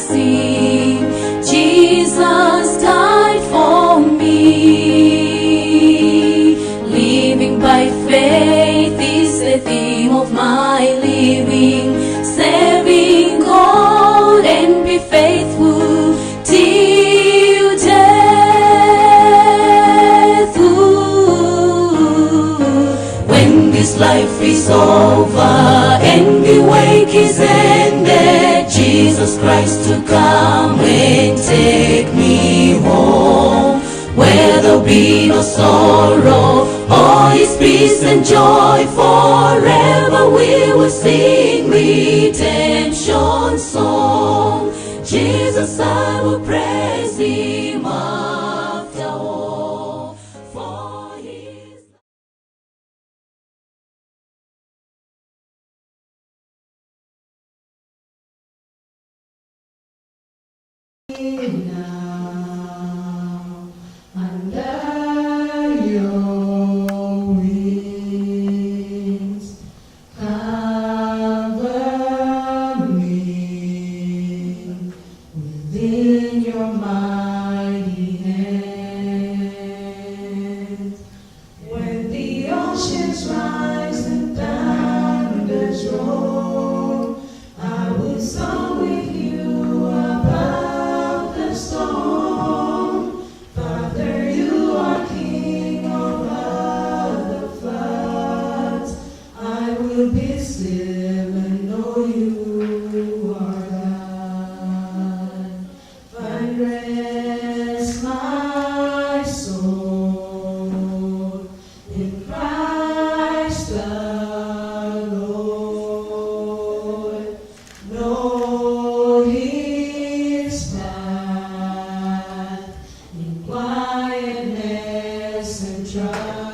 sing, Jesus died for me. Living by faith is the theme of my living, serving God and be faithful till death. When this life is over and the wake is ended, Jesus Christ to come and take me home, where there'll be no sorrow, all is peace and joy. Forever we will sing redemption song. Jesus, I will praise him after all, for his now under your wings, cover me within your mighty hand. When the oceans rise and thunders roll, I will song with you about the storm. Father, you are King over the floods. I will be still and know you are God. Find rest, my soul, in Christ the Lord. Know his path in quietness and trust.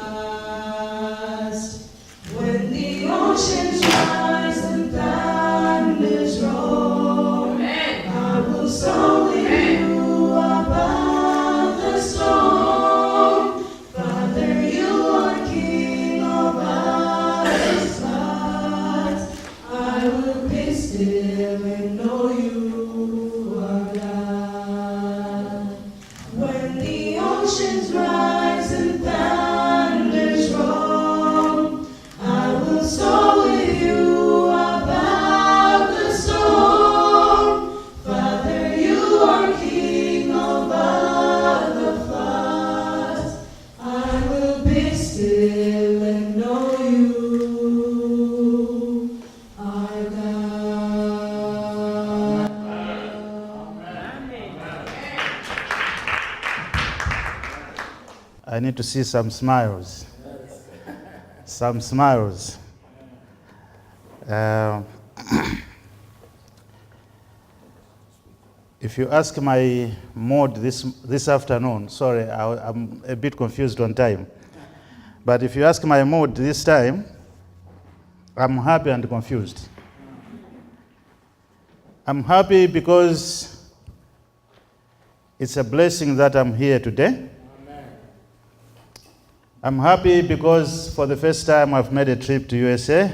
When the oceans rise and thunders roll, I will song with you about the storm. Father, you are King over the floods. I will be still and know you are God. When the oceans rise and thunders roll, I will soar with you about the storm. Father, you are King over the floods. I will be still and know you are God. I need to see some smiles. Some smiles. If you ask my mood this afternoon, sorry, I'm a bit confused on time. But if you ask my mood this time, I'm happy and confused. I'm happy because it's a blessing that I'm here today. I'm happy because for the first time I've made a trip to USA.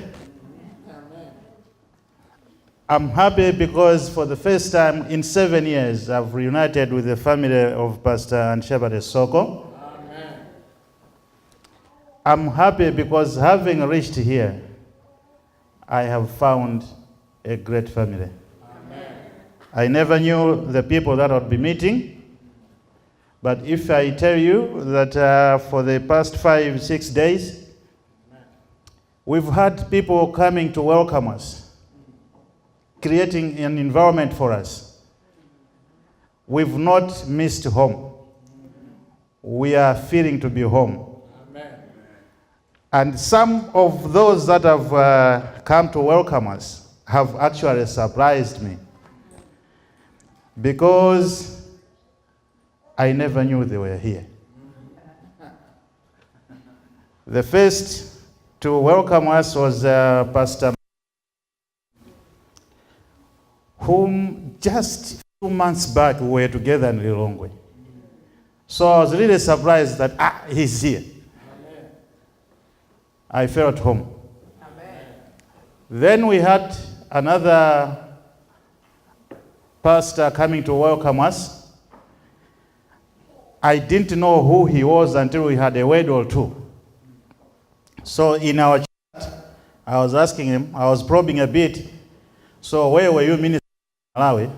I'm happy because for the first time in 7 years I've reunited with the family of Pastor and Shepherdess Soko. I'm happy because having reached here, I have found a great family. I never knew the people that I'd be meeting. But if I tell you that for the past 5-6 days, we've had people coming to welcome us, creating an environment for us. We've not missed home. We are feeling to be home. And some of those that have come to welcome us have actually surprised me, because I never knew they were here. The first to welcome us was Pastor, whom just a few months back we were together in Lilongwe. So I was really surprised that he's here. I felt home. Then we had another pastor coming to welcome us. I didn't know who he was until we had a word or two. So in our chat, I was asking him, I was probing a bit, so where were you ministering in Malawi?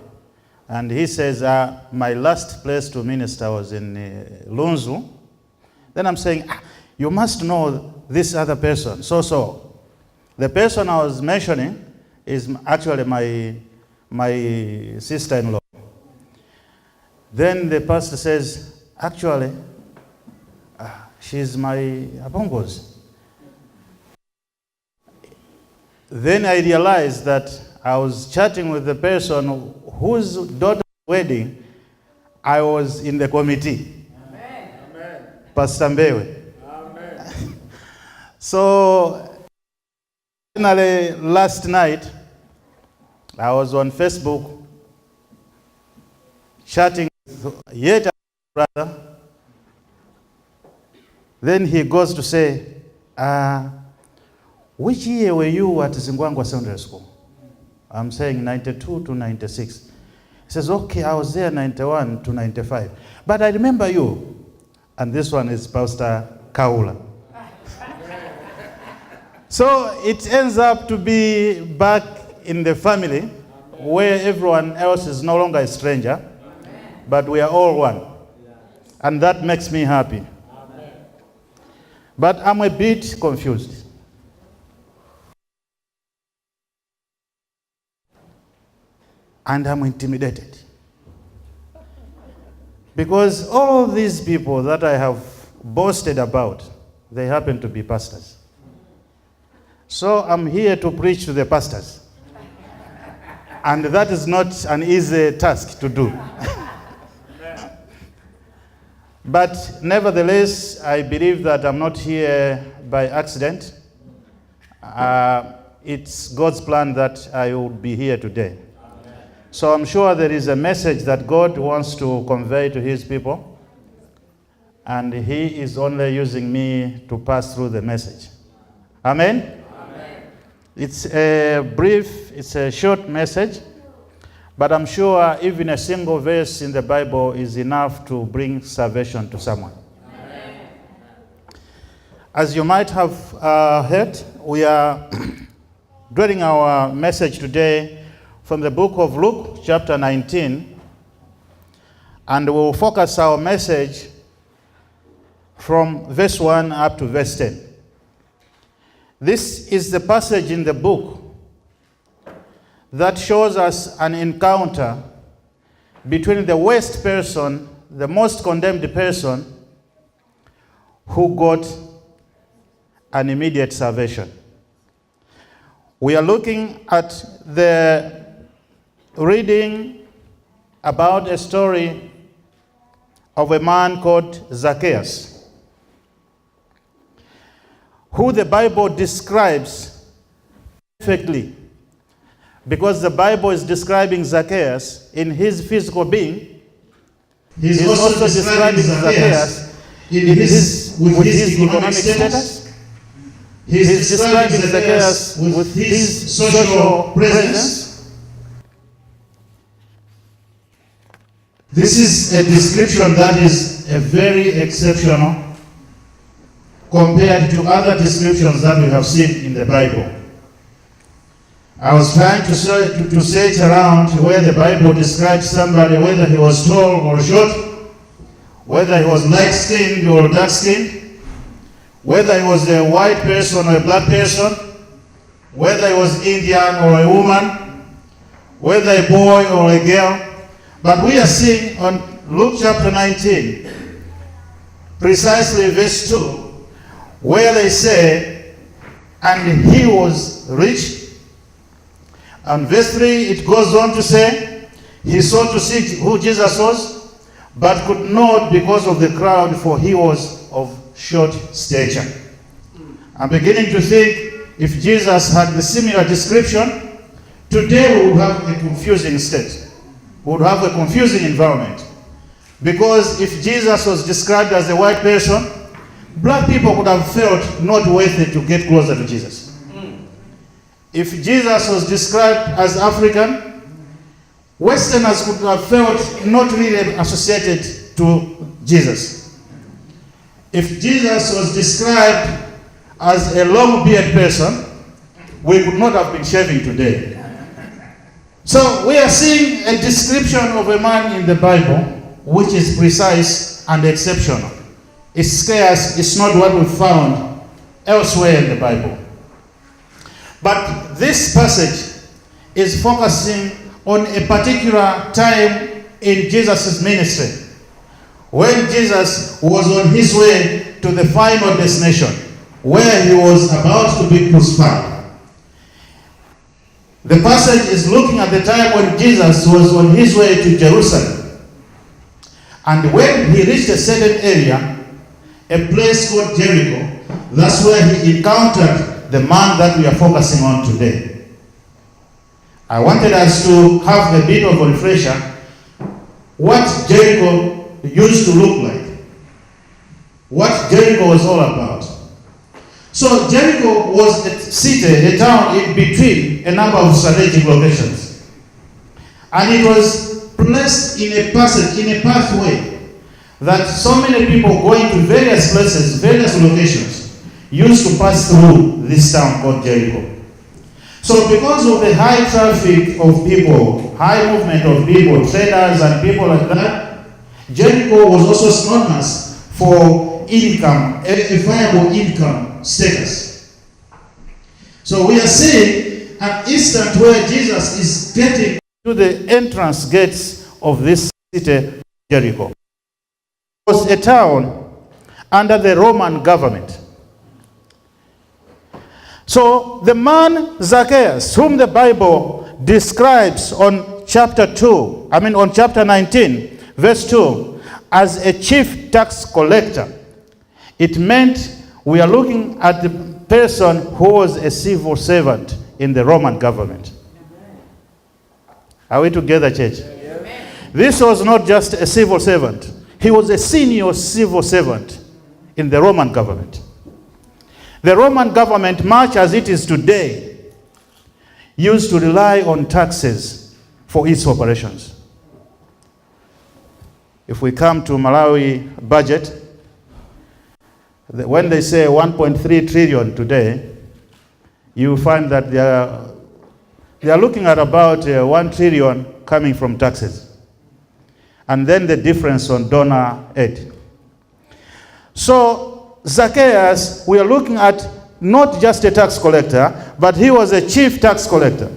And he says, my last place to minister was in Lunzu. Then I'm saying, you must know this other person. So the person I was mentioning is actually my sister-in-law. Then the pastor says, actually, she's my abongos. Then I realized that I was chatting with the person whose daughter's wedding I was in the committee. Amen. Pastor Mbewe. Amen. So, finally, last night, I was on Facebook chatting with yet another brother. Then he goes to say, which year were you at Zingwangwa Secondary School? I'm saying 92 to 96. He says, okay, I was there 91 to 95. But I remember you. And this one is Pastor Khaula. So it ends up to be back in the family where everyone else is no longer a stranger, but we are all one. And that makes me happy. But I'm a bit confused. And I'm intimidated. Because all these people that I have boasted about, they happen to be pastors. So I'm here to preach to the pastors. And that is not an easy task to do. But nevertheless, I believe that I'm not here by accident. It's God's plan that I will be here today. So I'm sure there is a message that God wants to convey to his people, and he is only using me to pass through the message. Amen? Amen. It's a short message, but I'm sure even a single verse in the Bible is enough to bring salvation to someone. Amen. As you might have heard, we are dwelling our message today from the book of Luke, chapter 19, and we'll focus our message from verse 1 up to verse 10. This is the passage in the book that shows us an encounter between the worst person, the most condemned person, who got an immediate salvation. We are looking at the reading about a story of a man called Zacchaeus, who the Bible describes perfectly, because the Bible is describing Zacchaeus in his physical being. He's also describing Zacchaeus with his economic status. He's describing Zacchaeus with his social presence. This is a description that is very exceptional compared to other descriptions that we have seen in the Bible. I was trying to search around where the Bible describes somebody, whether he was tall or short, whether he was light-skinned or dark-skinned, whether he was a white person or a black person, whether he was Indian or a woman, whether a boy or a girl. But we are seeing on Luke chapter 19, precisely verse 2, where they say, and he was rich. And verse 3, it goes on to say, he sought to see who Jesus was, but could not because of the crowd, for he was of short stature. I'm beginning to think if Jesus had the similar description, today we would have a confusing state. We would have a confusing environment. Because if Jesus was described as a white person, black people would have felt not worthy to get closer to Jesus. If Jesus was described as African, Westerners could have felt not really associated to Jesus. If Jesus was described as a long-bearded person, we could not have been shaving today. So we are seeing a description of a man in the Bible which is precise and exceptional. It's scarce, it's not what we found elsewhere in the Bible. But this passage is focusing on a particular time in Jesus' ministry, when Jesus was on his way to the final destination, where he was about to be crucified. The passage is looking at the time when Jesus was on his way to Jerusalem. And when he reached a certain area, a place called Jericho, that's where he encountered the man that we are focusing on today. I wanted us to have a bit of a refresher what Jericho used to look like, what Jericho was all about. So Jericho was a city, a town in between a number of strategic locations. And it was placed in a passage, in a pathway, that so many people going to various places, various locations, used to pass through this town called Jericho. So because of the high traffic of people, high movement of people, traders and people like that, Jericho was also synonymous for income, a viable income status. So we are seeing an instant where Jesus is getting to the entrance gates of this city, Jericho. It was a town under the Roman government. So the man Zacchaeus, whom the Bible describes on chapter 19, verse 2, as a chief tax collector, it meant we are looking at the person who was a civil servant in the Roman government. Are we together, church? Amen. This was not just a civil servant. He was a senior civil servant in the Roman government. The Roman government, much as it is today, used to rely on taxes for its operations. If we come to Malawi budget, when they say 1.3 trillion today, you find that they are looking at about 1 trillion coming from taxes. And then the difference on donor aid. So Zacchaeus, we are looking at not just a tax collector, but he was a chief tax collector.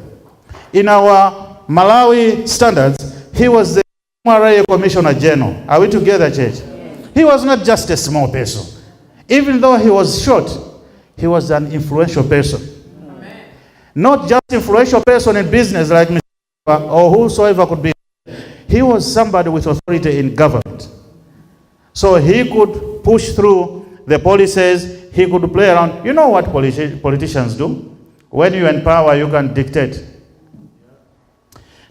In our Malawi standards, he was the MRA Commissioner General. Are we together, church? Yes. He was not just a small person. Even though he was short, he was an influential person. Amen. Not just influential person in business like Mr. or whosoever could be. He was somebody with authority in government. So he could push through the policies, he could play around. You know what politicians do? When you're in power, you can dictate.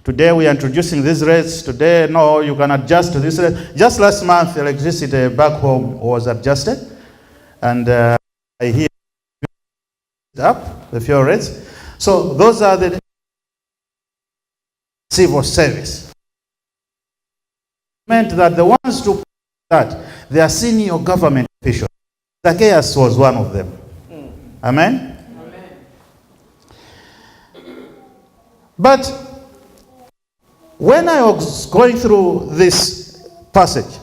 Today we are introducing these rates. Today, no, you can adjust to this rate. Just last month, electricity back home was adjusted. And I hear up the fuel rates. So those are the civil service. It meant that the ones to that, they are senior government officials. Zacchaeus was one of them. Amen? Amen. But when I was going through this passage,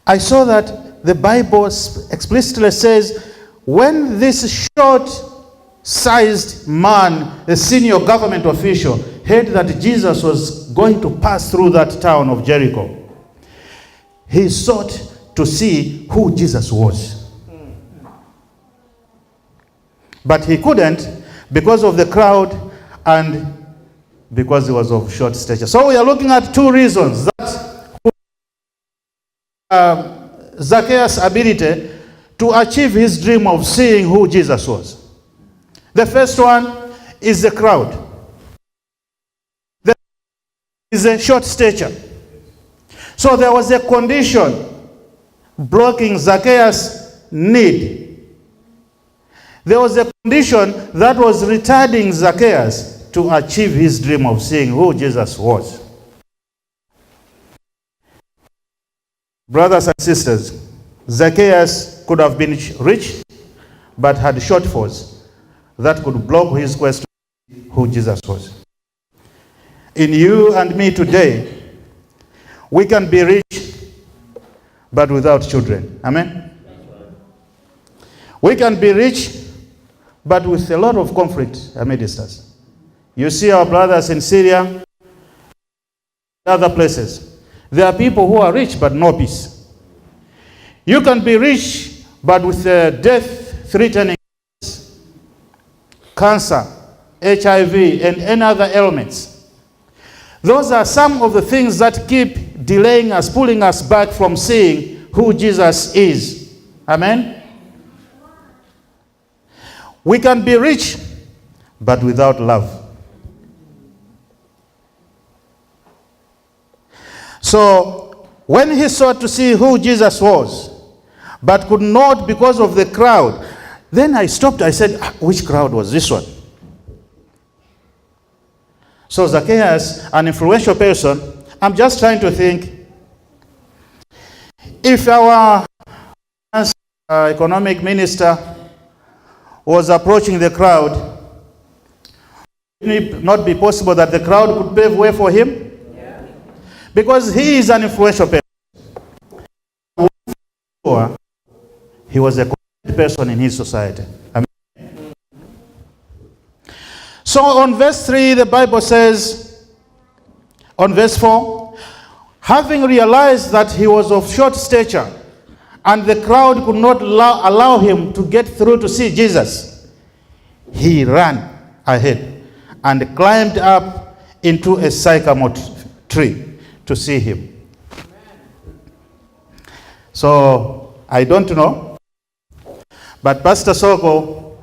I saw that the Bible explicitly says when this short-sized man, a senior government official, heard that Jesus was going to pass through that town of Jericho, he sought to see who Jesus was. But he couldn't because of the crowd and because he was of short stature. So we are looking at two reasons that Zacchaeus' ability to achieve his dream of seeing who Jesus was. The first one is the crowd. The second is a short stature. So there was a condition blocking Zacchaeus' need. There was a condition that was retarding Zacchaeus to achieve his dream of seeing who Jesus was. Brothers and sisters, Zacchaeus could have been rich, but had shortfalls that could block his quest to see who Jesus was. In you and me today, we can be rich, but without children. Amen? We can be rich, but with a lot of conflict amidst us. You see our brothers in Syria, and other places. There are people who are rich, but no peace. You can be rich, but with death-threatening cancer, HIV, and any other ailments. Those are some of the things that keep delaying us, pulling us back from seeing who Jesus is. Amen? We can be rich, but without love. So, when he sought to see who Jesus was, but could not because of the crowd, then I stopped. I said, which crowd was this one? So Zacchaeus, an influential person, I'm just trying to think, if our economic minister was approaching the crowd, would it not be possible that the crowd could pave way for him? Yeah. Because he is an influential person. He was a correct person in his society. Amen. So on verse 3, the Bible says, on verse 4, having realized that he was of short stature, and the crowd could not allow him to get through to see Jesus, he ran ahead and climbed up into a sycamore tree to see him. So, I don't know, but Pastor Soko,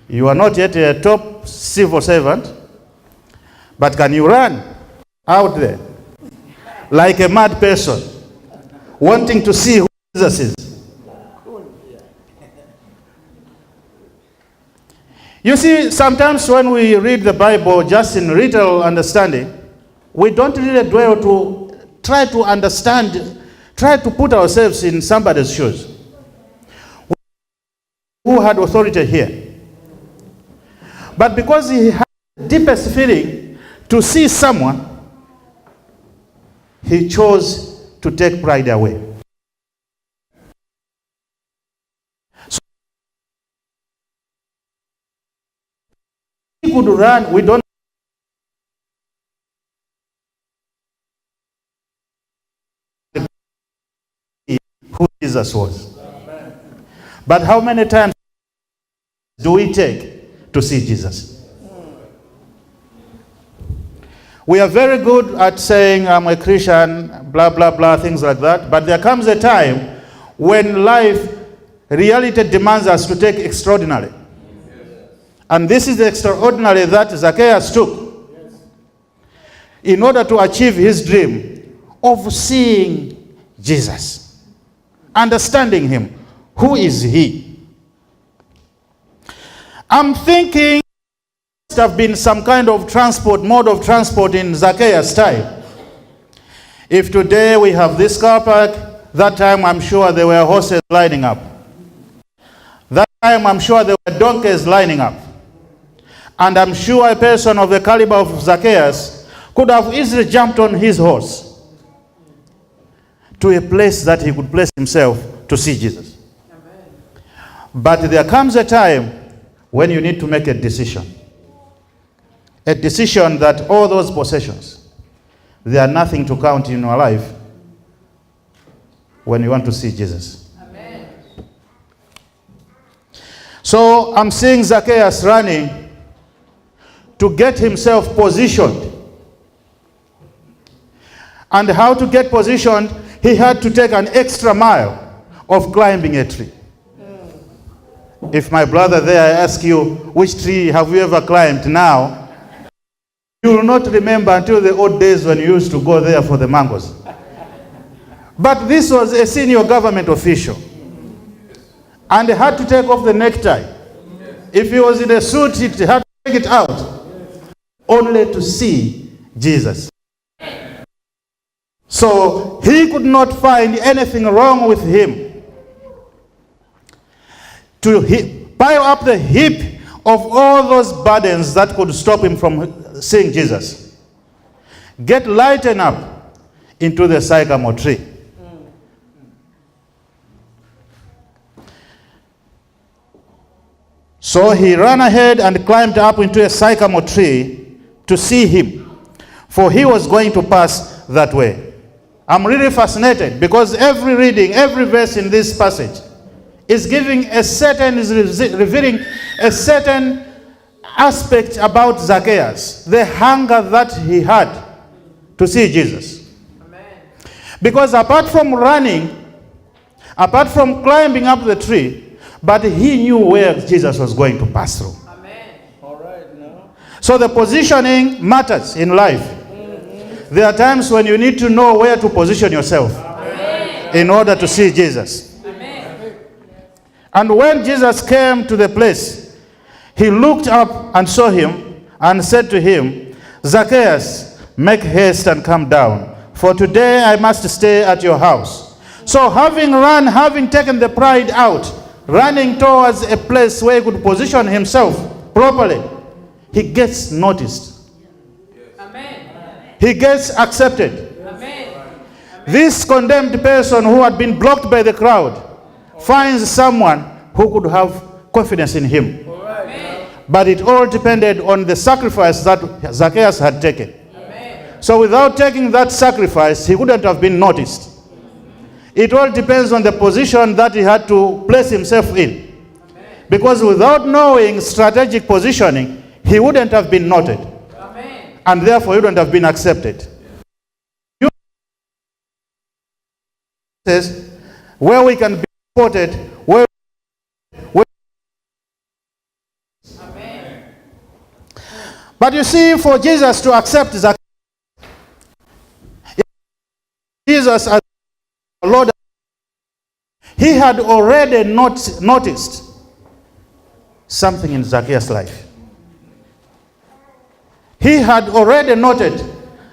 you are not yet a top civil servant, but can you run out there like a mad person, wanting to see who Jesus is? You see, sometimes when we read the Bible just in literal understanding, we don't really dwell to try to understand, try to put ourselves in somebody's shoes. Who had authority here? But because he had the deepest feeling to see someone, he chose to take pride away. So he could run, we don't know who Jesus was. But how many times do we take to see Jesus? We are very good at saying, I'm a Christian, blah, blah, blah, things like that. But there comes a time when life, reality demands us to take extraordinary. And this is the extraordinary that Zacchaeus took in order to achieve his dream of seeing Jesus, understanding him. Who is he? I'm thinking must have been some kind of transport, mode of transport in Zacchaeus' time. If today we have this car park, that time I'm sure there were horses lining up. That time I'm sure there were donkeys lining up. And I'm sure a person of the caliber of Zacchaeus could have easily jumped on his horse to a place that he could place himself to see Jesus. But there comes a time when you need to make a decision. A decision that all those possessions, they are nothing to count in your life when you want to see Jesus. Amen. So I'm seeing Zacchaeus running to get himself positioned. And how to get positioned, he had to take an extra mile of climbing a tree. If my brother there, I ask you, which tree have you ever climbed now? You will not remember until the old days when you used to go there for the mangoes. But this was a senior government official. And he had to take off the necktie. If he was in a suit, he had to take it out. only to see Jesus. So he could not find anything wrong with him. To pile up the heap of all those burdens that could stop him from seeing Jesus. Get lightened up into the sycamore tree. So he ran ahead and climbed up into a sycamore tree to see him, for he was going to pass that way. I'm really fascinated because every reading, every verse in this passage is giving a certain, is revealing a certain aspect about Zacchaeus, the hunger that he had to see Jesus. Amen. Because apart from running, apart from climbing up the tree, but he knew where Jesus was going to pass through. Amen. All right, now. So the positioning matters in life. Mm-hmm. There are times when you need to know where to position yourself. Amen. In order to see Jesus. Amen. And when Jesus came to the place, he looked up and saw him and said to him, Zacchaeus, make haste and come down, for today I must stay at your house. So having run, having taken the pride out, running towards a place where he could position himself properly, he gets noticed. Amen. He gets accepted. Amen. This condemned person who had been blocked by the crowd finds someone who could have confidence in him. Amen. But it all depended on the sacrifice that Zacchaeus had taken. Amen. So without taking that sacrifice, he wouldn't have been noticed. It all depends on the position that he had to place himself in. Amen. Because without knowing strategic positioning, he wouldn't have been noted. Amen. And therefore he wouldn't have been accepted. Where we can be supported, where Amen. But you see, for Jesus to accept Zacchaeus, Jesus as Lord, he had already noticed something in Zacchaeus' life. He had already noted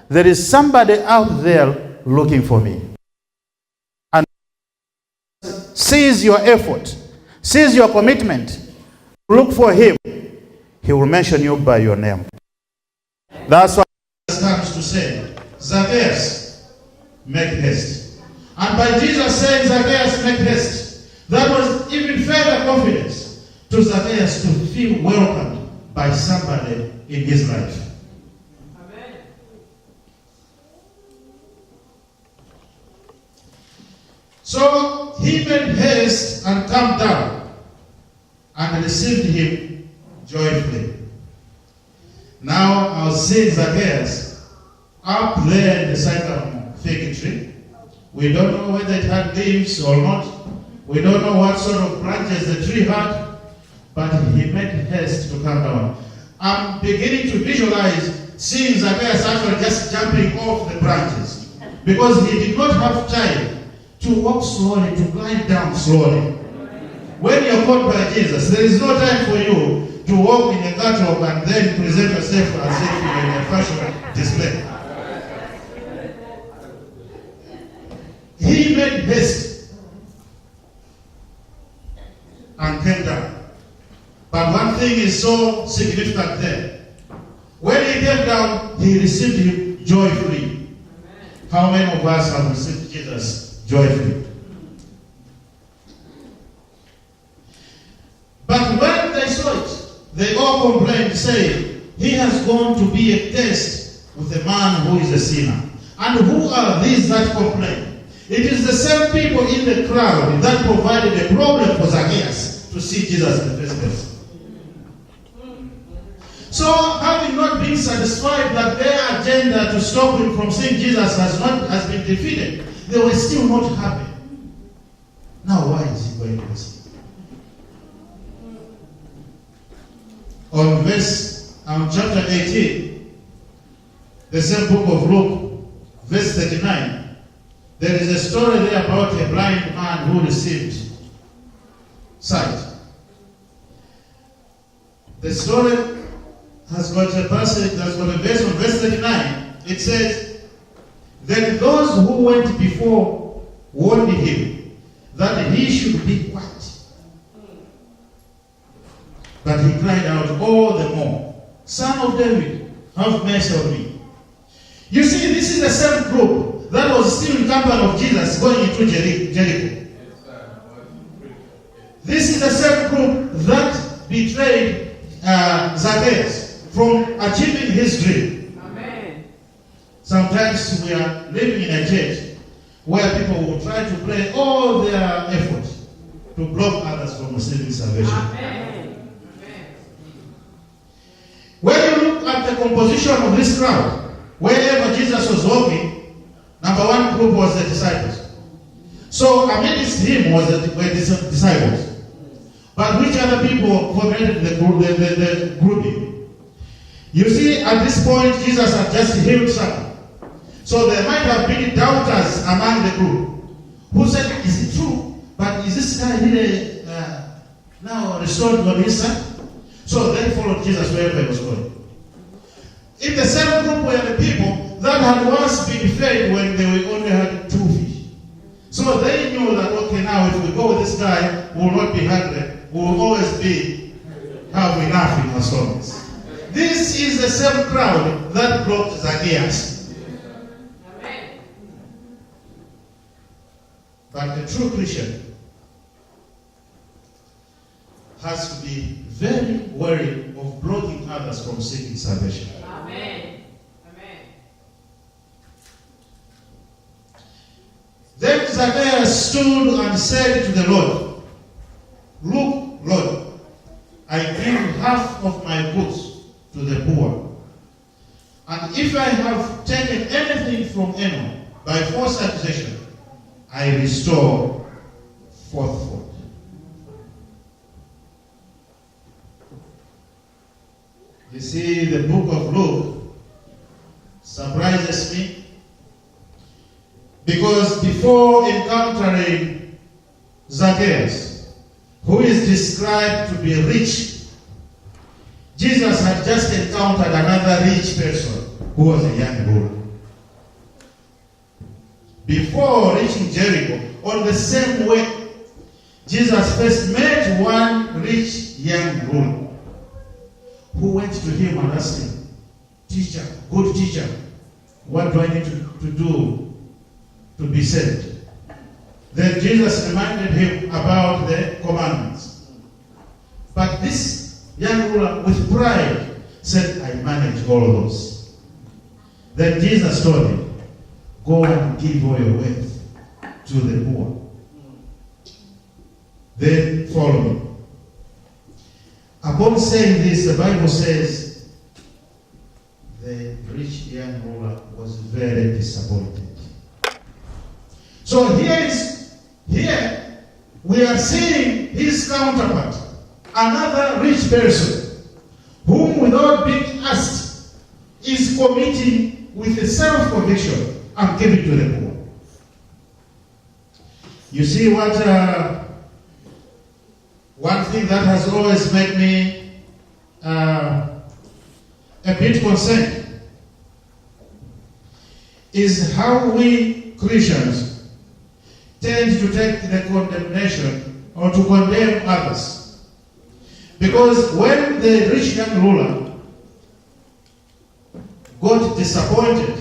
there is somebody out there looking for me. And sees your effort, sees your commitment, look for him, he will mention you by your name. That's what Jesus comes to say, Zacchaeus, make haste. And by Jesus saying, Zacchaeus, make haste, that was even further confidence to Zacchaeus to feel welcomed by somebody in his life. Amen. So he made haste and come down and received him joyfully. Now I was seeing Zacchaeus up there in the sycamore fig tree. We don't know whether it had leaves or not. We don't know what sort of branches the tree had, but he made haste to come down. I'm beginning to visualize seeing Zacchaeus actually just jumping off the branches, because he did not have time to walk slowly, to glide down slowly. When you're called by Jesus, there is no time for you to walk in a catwalk and then present yourself as if you're in a fashion display. He made haste and came down. But one thing is so significant there. When he came down, he received him joyfully. Amen. How many of us have received Jesus joyfully? But when they saw it, they all complained, saying, he has gone to be a test with a man who is a sinner. And who are these that complain? It is the same people in the crowd that provided a problem for Zacchaeus to see Jesus in the first place. So, having not been satisfied that their agenda to stop him from seeing Jesus has been defeated, they were still not happy. Now, why is he going to listen? On chapter 18, the same book of Luke, verse 39, there is a story there about a blind man who received sight. The story has got a passage, that's got a verse on verse 39. It says, then those who went before warned him that he should be quiet. But he cried out all the more, Son of David, have mercy on me. You see, this is the same group that was still in company of Jesus going into Jericho. This is the same group that betrayed Zacchaeus from achieving his dream. Amen. Sometimes we are living in a church where people will try to play all their effort to block others from receiving salvation. Amen. When you look at the composition of this crowd, wherever Jesus was walking, number one group was the disciples. So amidst him were the disciples. But which other people formed the grouping? You see, at this point, Jesus had just healed some. So there might have been doubters among the group who said, is it true? But is this guy really now restored on his side? So they followed Jesus wherever he was going. In the same group were the people that had once been fed when they only had 2 fish. So they knew that, okay, now if we go with this guy, we will not be hungry. We will always have enough in our stomachs. This is the same crowd that blocked Zacchaeus. Amen. But the true Christian has to be very wary of blocking others from seeking salvation. Amen. Amen. Then Zacchaeus stood and said to the Lord, look, Lord, I give half of my goods to the poor. And if I have taken anything from anyone by false accusation, I restore forthwith. You see, the book of Luke surprises me because before encountering Zacchaeus, who is described to be rich, Jesus had just encountered another rich person who was a young ruler. Before reaching Jericho, on the same way, Jesus first met one rich young ruler who went to him and asked him, Teacher, good teacher, what do I need to do to be saved? Then Jesus reminded him about the commandments. But this young ruler, with pride, said, I manage all those. Then Jesus told him, go and give all your wealth to the poor. Then follow me. Upon saying this, the Bible says, the rich young ruler was very disappointed. So here we are seeing his counterpart, another rich person, whom without being asked is committing with a self-conviction and giving to the poor. You see what one thing that has always made me a bit concerned is how we Christians tend to take the condemnation or to condemn others. Because when the rich young ruler got disappointed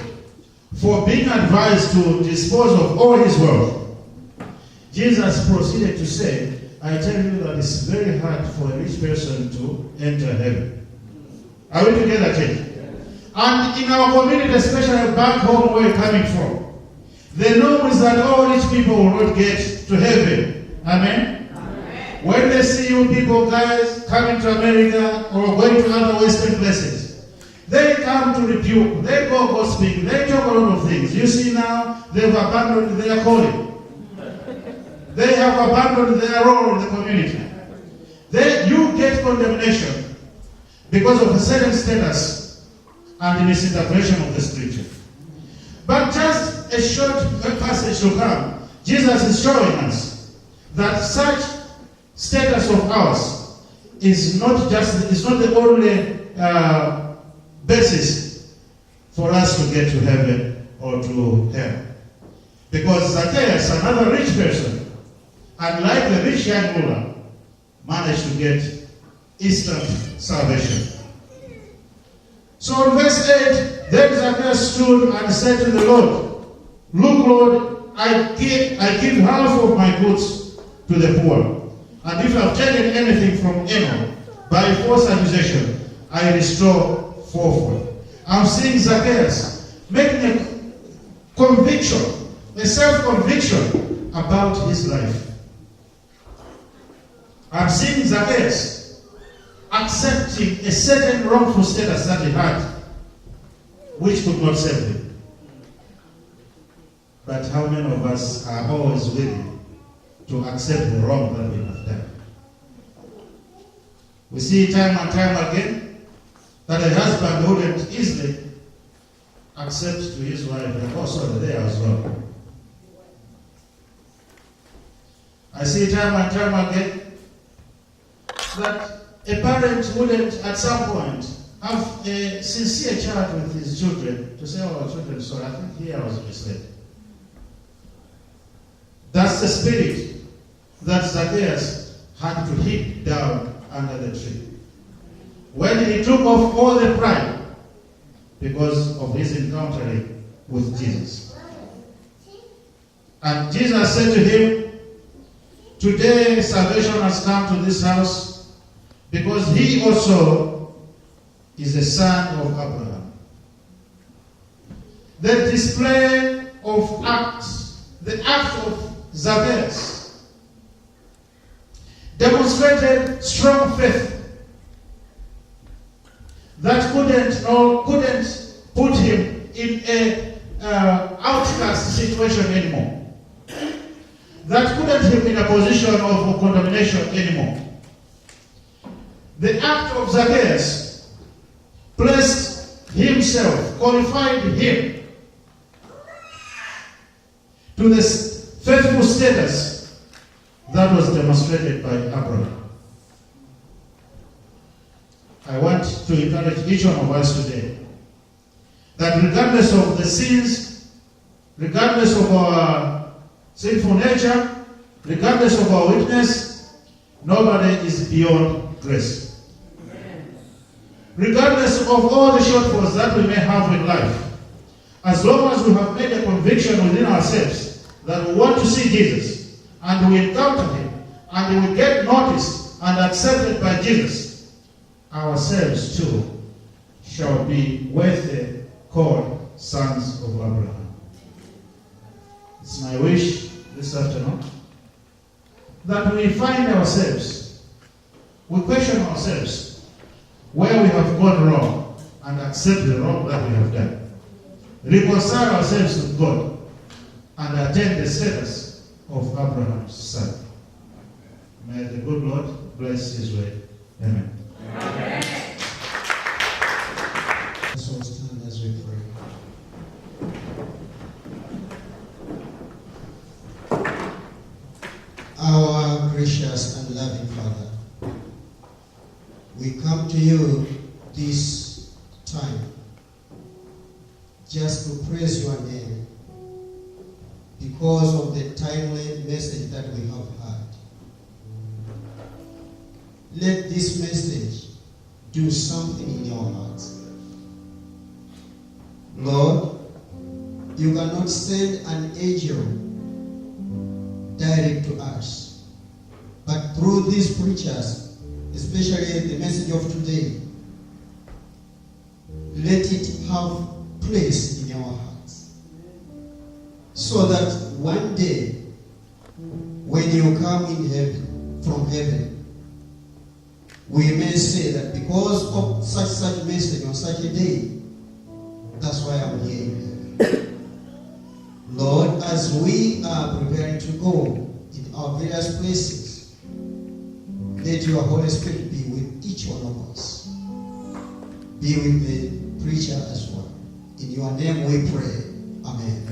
for being advised to dispose of all his wealth, Jesus proceeded to say, I tell you that it's very hard for a rich person to enter heaven. Are we together, church? And in our community, especially back home where we're coming from, the norm is that all rich people will not get to heaven. Amen? Amen. When they see you people, guys, coming to America or going to other Western places, they come to rebuke, they go gossiping, they talk a lot of things. You see now, they've abandoned their calling. They have abandoned their role in the community. You get condemnation because of a certain status and misinterpretation of the scripture. But just a short passage to come, Jesus is showing us that such status of ours is not the only basis for us to get to heaven or to hell. Because Zacchaeus, another rich person, unlike the rich young ruler, managed to get instant salvation. So in verse 8, then Zacchaeus stood and said to the Lord, "Look, Lord, I give half of my goods to the poor. And if I've taken anything from anyone by false accusation, I restore fourfold." I'm seeing Zacchaeus making a conviction, a self-conviction about his life. I'm seeing Zacchaeus accepting a certain wrongful status that he had, which could not save him. But how many of us are always willing to accept the wrong that we have done? We see time and time again that a husband wouldn't easily accept to his wife, and also there as well. I see time and time again that a parent wouldn't at some point have a sincere chat with his children to say, "Oh, children, sorry, I think here I was misled." That's the spirit that Zacchaeus had to hit down under the tree. When he took off all the pride because of his encountering with Jesus. And Jesus said to him, "Today salvation has come to this house because he also is a son of Abraham." The display of acts, the act of Zacchaeus, demonstrated strong faith that couldn't put him in a outcast situation anymore. That couldn't put him in a position of condemnation anymore. The act of Zacchaeus placed himself, qualified him to the faithful status that was demonstrated by Abraham. I want to encourage each one of us today that regardless of the sins, regardless of our sinful nature, regardless of our weakness, nobody is beyond grace. Regardless of all the shortfalls that we may have in life, as long as we have made a conviction within ourselves that we want to see Jesus, and we encounter him, and we get noticed and accepted by Jesus, ourselves too shall be worthy called sons of Abraham. It's my wish this afternoon that we find ourselves, we question ourselves where we have gone wrong and accept the wrong that we have done. Reconcile ourselves with God and attain the status of Abraham's son. May the good Lord bless his way. Amen. Amen. So stand as we pray. Our gracious and loving Father, we come to you this time just to praise your name because of the timely message that we have heard. Let this message do something in your hearts. Lord, you cannot send an angel direct to us, but through these preachers, especially the message of today, let it have place in our hearts, so that one day, when you come in heaven, from heaven, we may say that because of such message on such a day, that's why I'm here in heaven. Lord, as we are preparing to go in our various places, let your Holy Spirit be with each one of us. Be with the preacher as well. In your name we pray. Amen.